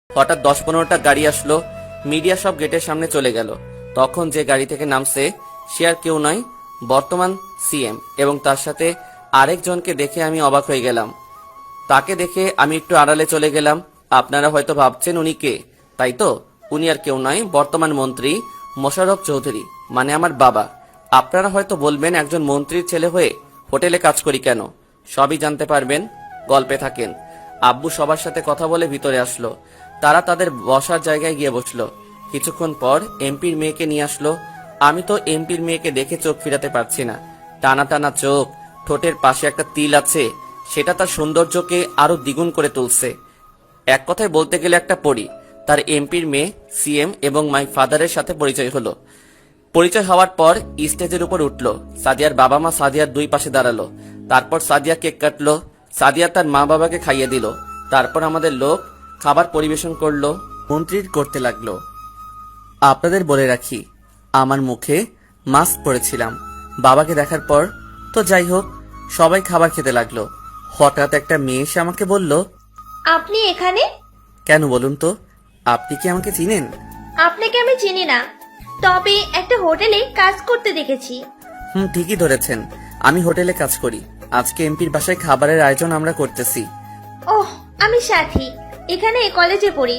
হঠাৎ 10-15টা গাড়ি আসলো, মিডিয়া সব গেটের সামনে চলে গেল। তখন যে গাড়ি থেকে নামছে সে আর কেউ নয়, বর্তমান সিএম, এবং তার সাথে আরেকজনকে দেখে আমি অবাক হয়ে গেলাম। তাকে দেখে আমি একটু আড়ালে চলে গেলাম। আপনারা হয়তো ভাবছেন উনি কে, তাই তো? উনি আর কেউ নয়, বর্তমান মন্ত্রী মোশাররফ চৌধুরী, মানে আমার বাবা। আপনারা হয়তো বলবেন একজন মন্ত্রীর ছেলে হয়ে হোটেলে কাজ করি কেন? সবই জানতে পারবেন, গল্পে থাকেন। আব্বু সবার সাথে কথা বলে ভিতরে আসলো। তারা তাদের বসার জায়গায় গিয়ে বসলো। কিছুক্ষণ পর এমপির মেয়েকে নিয়ে আসলো। আমি তো এমপির মেয়েকে দেখে চোখ ফিরাতে পারছি না। টানা টানা চোখ, ঠোঁটের পাশে একটা তিল আছে, সেটা তার সৌন্দর্যকে আরো দ্বিগুণ করে তুলছে। এক কথায় বলতে গেলে একটা পরী। তার এমপির মেয়ে, সিএম এবং মাই ফাদারের সাথে পরিচয় হলো। পরিচয় হওয়ার পর স্টেজের উপর উঠলো। সাদিয়ার বাবা মা সাদিয়ার দুই পাশে দাঁড়ালো। তারপর সাদিয়া কেক কাটলো। সাদিয়া তার মা বাবাকে খাইয়ে দিল। তারপর আমাদের লোক খাবার পরিবেশন করলো, মন্ত্রীর করতে লাগলো। আপনাদের বলে রাখি, আমার মুখে মাস্ক পরেছিলাম। বাবাকে দেখার পর তো যাই হোক, সবাই খাবার খেতে লাগলো। হঠাৎ একটা মেয়ে এসে আমাকে বলল, আপনি এখানে? কেন বলুন তো, আপনি কি আমাকে চিনেন? আপনাকে আমি চিনি না, তবে একটা হোটেলে কাজ করতে দেখেছি। ঠিকই ধরেছেন, আমি হোটেলে কাজ করি। আজকে এমপির বাসায় খাবারের আয়োজন আমরা করতেছি। ওহ, আমি সাথী, এখানে কলেজে পড়ি।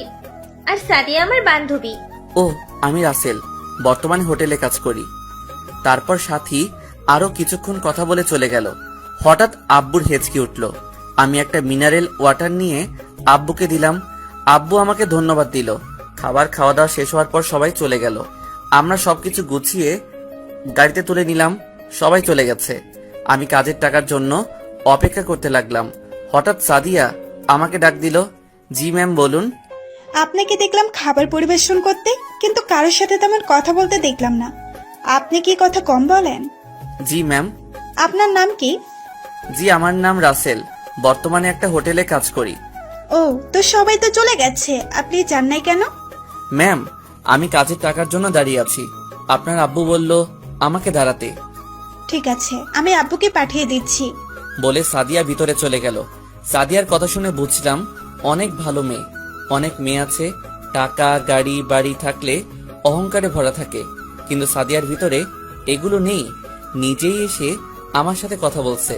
আর সাদিয়া আমার বান্ধবী। ও, আমি রাসেল, বর্তমানে হোটেলে কাজ করি। তারপর সাথী আরো কিছুক্ষণ কথা বলে চলে গেল। হঠাৎ আব্বুর হেঁচকি উঠল। আমি একটা মিনারেল ওয়াটার নিয়ে আব্বুকে দিলাম। আব্বু আমাকে ধন্যবাদ দিল। খাবার খাওয়া দাওয়া শেষ হওয়ার পর সবাই চলে গেল। আমরা সবকিছু গুছিয়ে গাড়িতে তুলে নিলাম। সবাই চলে গেছে। আমি কাজের টাকার জন্য অপেক্ষা করতে লাগলাম। হঠাৎ সাদিয়া আমাকে ডাক দিল। জি ম্যাম, বলুন। আপনাকে দেখলাম খাবার পরিবেশন করতে, কিন্তু কারোর সাথে তেমন কথা বলতে দেখলাম না। আপনি কি কথা কম বলেন? জি ম্যাম। আপনার নাম কি? জি, আমার নাম রাসেল, বর্তমানে একটা হোটেলে কাজ করি। ও, তো সবাই তো চলে গেছে, আপনি যান নাই কেন? ম্যাম, আমি কাজের টাকার জন্য দাঁড়িয়ে আছি। আপনার আব্বু বলল আমাকে দাঁড়াতে। ঠিক আছে, আমি আব্বুকে পাঠিয়ে দিচ্ছি। বলে সাদিয়া ভিতরে চলে গেল। সাদিয়ার কথা শুনে বুঝলাম অনেক ভালো মেয়ে। অনেক মেয়ে আছে, টাকা, গাড়ি, বাড়ি থাকলে অহংকারে ভরা থাকে, কিন্তু সাদিয়ার ভিতরে এগুলো নেই। নিজেই এসে আমার সাথে কথা বলছে।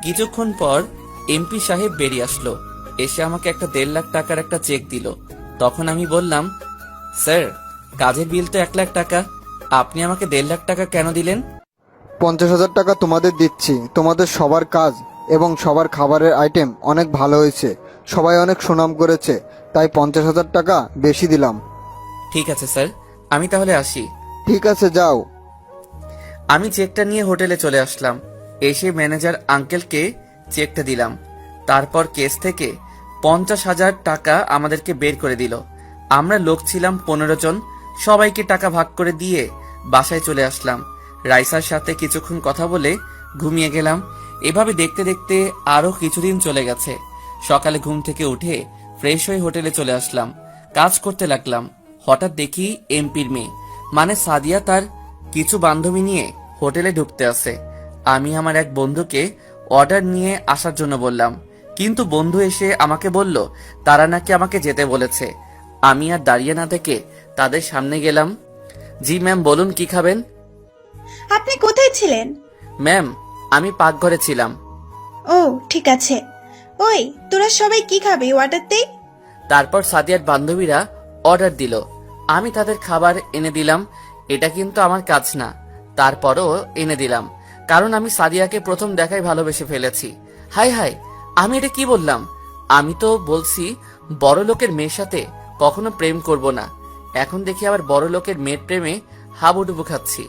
কিছুক্ষণ পর এমপি সাহেব বেরিয়ে আসলো। এসে আমাকে একটা 1.5 লাখ টাকার একটা চেক দিল। তখন আমি বললাম, স্যার, কাজের বিল তো 1 লাখ টাকা, আপনি আমাকে 1.5 লাখ টাকা কেন দিলেন? 50,000 টাকা তোমাদের দিচ্ছি। তোমাদের সবার কাজ এবং সবার খাবারের আইটেম অনেক ভালো হয়েছে, সবাই অনেক সুনাম করেছে, তাই 50,000 টাকা বেশি দিলাম। ঠিক আছে স্যার, আমি তাহলে আসি। ঠিক আছে, যাও। আমি চেকটা নিয়ে হোটেলে চলে আসলাম। এসে ম্যানেজার আঙ্কেলকে চেকটা দিলাম। তারপর কেস থেকে 50,000 টাকা আমাদেরকে বের করে দিল। আমরা লোক ছিলাম 15 জন। সবাইকে টাকা ভাগ করে দিয়ে বাসায় চলে আসলাম। রাইসার সাথে কিছুক্ষণ কথা বলে ঘুমিয়ে গেলাম। এভাবে দেখতে দেখতে আরো কিছুদিন চলে গেছে। সকালে ঘুম থেকে উঠে ফ্রেশ হয়ে হোটেলে চলে আসলাম। কাজ করতে লাগলাম। হঠাৎ দেখি এমপির মেয়ে, মানে সাদিয়া, তার কিছু বান্ধবী নিয়ে হোটেলে ঢুকতে আসে। আমি আমার এক বন্ধুকে অর্ডার নিয়ে আসার জন্য বললাম, কিন্তু বন্ধু এসে আমাকে বলল তারা নাকি আমাকে যেতে বলেছে। আমি আর দাঁড়িয়ে না থেকে তাদের সামনে গেলাম। জি ম্যাম, বলুন কি খাবেন? আপনি কোথায় ছিলেন? ম্যাম, আমি পাকঘরে ছিলাম। ও, ঠিক আছে। ওই, তোরা সবাই কি খাবি, অর্ডার দেই? তারপর সাদিয়ার বান্ধবীরা অর্ডার দিল। আমি তাদের খাবার এনে দিলাম। এটা কিন্তু আমার কাজ না, তারপরও এনে দিলাম, কারণ আমি সাদিয়াকে প্রথম দেখায় ভালোবেসে ফেলেছি। হাই হাই, আমি এটা কি বললাম? আমি তো বলছি বড় লোকের মেয়ের সাথে কখনো প্রেম করব না। এখন দেখি আবার বড় লোকের মেয়ের প্রেমে হাবুডুবু খাচ্ছি।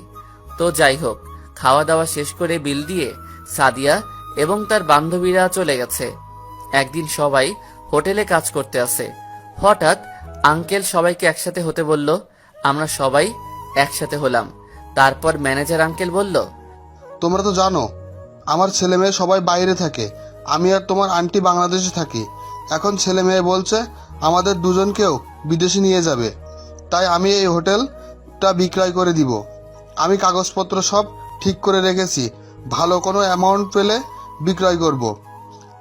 তো যাই হোক, খাওয়া দাওয়া শেষ করে বিল দিয়ে সাদিয়া এবং তার বান্ধবীরা চলে গেছে। একদিন সবাই হোটেলে কাজ করতে আসে। হঠাৎ আঙ্কেল সবাইকে একসাথে হতে বলল। আমরা সবাই একসাথে হলাম। তারপর ম্যানেজার আঙ্কেল বলল, তোমরা তো জানো আমার ছেলে মেয়ে সবাই বাইরে থাকে, আমি আর তোমার আন্টি বাংলাদেশে থাকি। এখন ছেলে মেয়ে বলছে আমাদের দুজনকেও বিদেশে নিয়ে যাবে, তাই আমি এই হোটেলটা বিক্রয় করে দিব। আমি কাগজপত্র সব ঠিক করে রেখেছি, ভালো কোনো অ্যামাউন্ট পেলে বিক্রয় করব।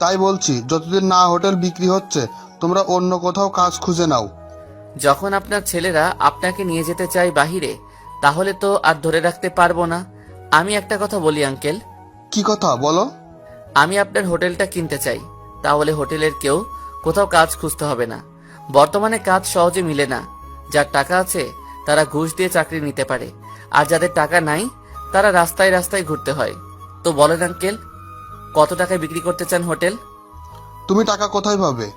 তাই বলছি, যতদিন না হোটেল বিক্রি হচ্ছে তোমরা অন্য কোথাও কাজ খুঁজে নাও। যখন আপনার ছেলেরা আপনাকে নিয়ে যেতে চায় বাহিরে, তাহলে তো আর ধরে রাখতে পারবো না। আমি একটা কথা বলি আঙ্কেল, কি কথা বলো? আমি আপনার হোটেলটা কিনতে চাই, তাহলে হোটেলের কেউ কোথাও কাজ খুঁজতে হবে না। বর্তমানে কাজ সহজে মিলে না। যার টাকা আছে তারা ঘুষ দিয়ে চাকরি নিতে পারে, আর যাদের টাকা নাই তারা রাস্তায় রাস্তায় ঘুরতে হয়। তো বলেন আঙ্কেল, কত টাকায় বিক্রি করতে চান হোটেল? তুমি টাকা কোথায় পাবে?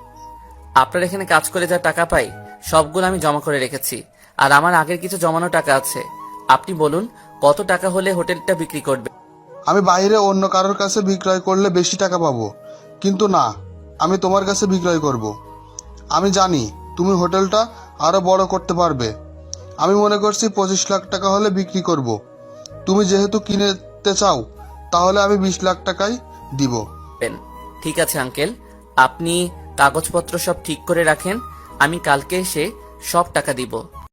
আপনার এখানে কাজ করে যা টাকা পাই সবগুলো আমি জমা করে রেখেছি, আর আমার আগের কিছু জমানো টাকা আছে। আপনি বলুন কত টাকা হলে হোটেলটা বিক্রি করবে? আমি বাইরে অন্য কারোর কাছে বিক্রয় করলে বেশি টাকা পাবো, কিন্তু না, আমি তোমার কাছে বিক্রয় করব। আমি জানি তুমি হোটেলটা আরো বড় করতে পারবে। আমি মনে করছি 25 লাখ টাকা হলে বিক্রি করব। তুমি যেহেতু কিনতে চাও, তাহলে আমি 20 লাখ টাকাই দিব। ঠিক আছে আঙ্কেল, আপনি কাগজপত্র সব ঠিক করে রাখেন, আমি কালকে এসে সব টাকা দিব।